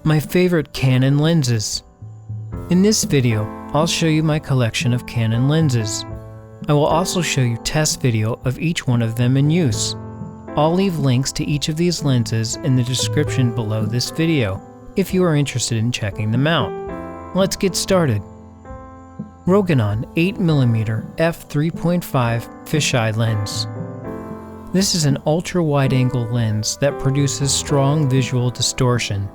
My favorite Canon lenses. In this video, I'll show you my collection of Canon lenses. I will also show you test video of each one of them in use. I'll leave links to each of these lenses in the description below this video, if you are interested in checking them out. Let's get started. Rokinon 8mm f3.5 fisheye lens. This is an ultra-wide-angle lens that produces strong visual distortion.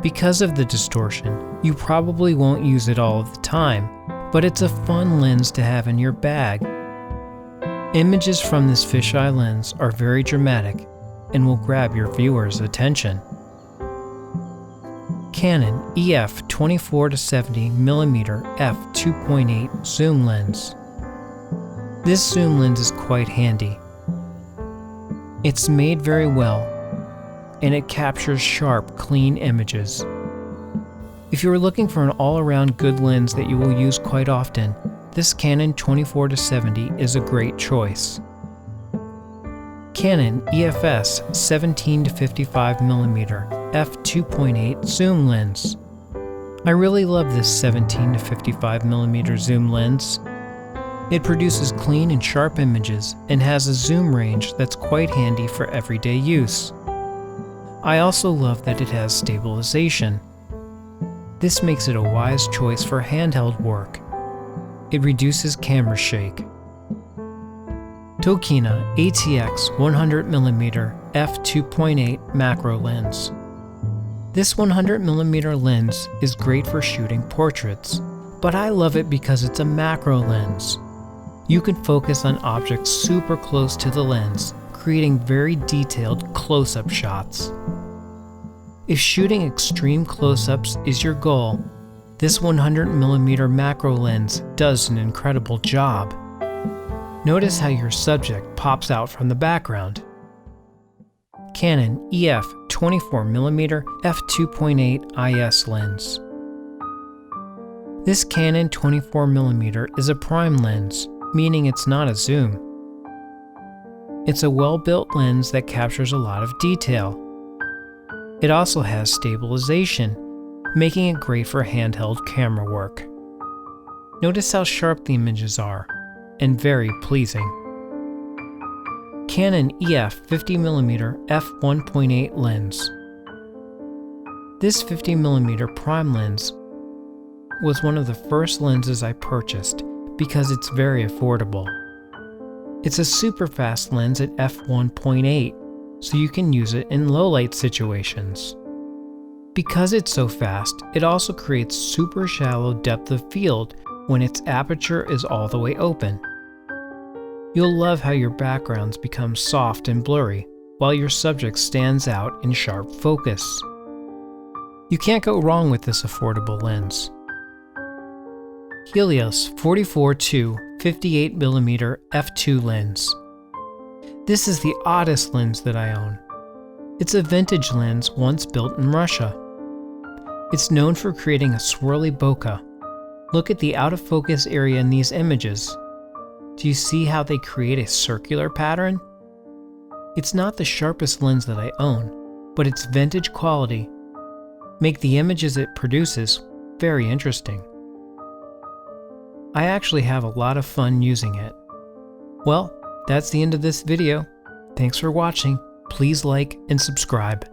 Because of the distortion, you probably won't use it all of the time, but it's a fun lens to have in your bag. Images from this fisheye lens are very dramatic and will grab your viewer's attention. Canon EF 24-70mm f2.8 zoom lens. This zoom lens is quite handy. It's made very well, and it captures sharp, clean images. If you are looking for an all-around good lens that you will use quite often, this Canon 24-70 is a great choice. Canon EFS 17-55mm f2.8 zoom lens. I really love this 17-55mm zoom lens. It produces clean and sharp images and has a zoom range that's quite handy for everyday use. I also love that it has stabilization. This makes it a wise choice for handheld work. It reduces camera shake. Tokina ATX 100mm f2.8 macro lens. This 100mm lens is great for shooting portraits, but I love it because it's a macro lens. You can focus on objects super close to the lens, creating very detailed close-up shots. If shooting extreme close-ups is your goal, this 100mm macro lens does an incredible job. Notice how your subject pops out from the background. Canon EF 24mm f2.8 IS lens. This Canon 24mm is a prime lens, meaning it's not a zoom. It's a well-built lens that captures a lot of detail. It also has stabilization, making it great for handheld camera work. Notice how sharp the images are, and very pleasing. Canon EF 50mm f1.8 lens. This 50mm prime lens was one of the first lenses I purchased because it's very affordable. It's a super fast lens at f1.8, so you can use it in low light situations. Because it's so fast, it also creates super shallow depth of field when its aperture is all the way open. You'll love how your backgrounds become soft and blurry, while your subject stands out in sharp focus. You can't go wrong with this affordable lens. Helios 44-2 58mm f2 lens. This is the oddest lens that I own. It's a vintage lens once built in Russia. It's known for creating a swirly bokeh. Look at the out of focus area in these images. Do you see how they create a circular pattern? It's not the sharpest lens that I own, but its vintage quality make the images it produces very interesting. I actually have a lot of fun using it. Well, that's the end of this video. Thanks for watching. Please like and subscribe.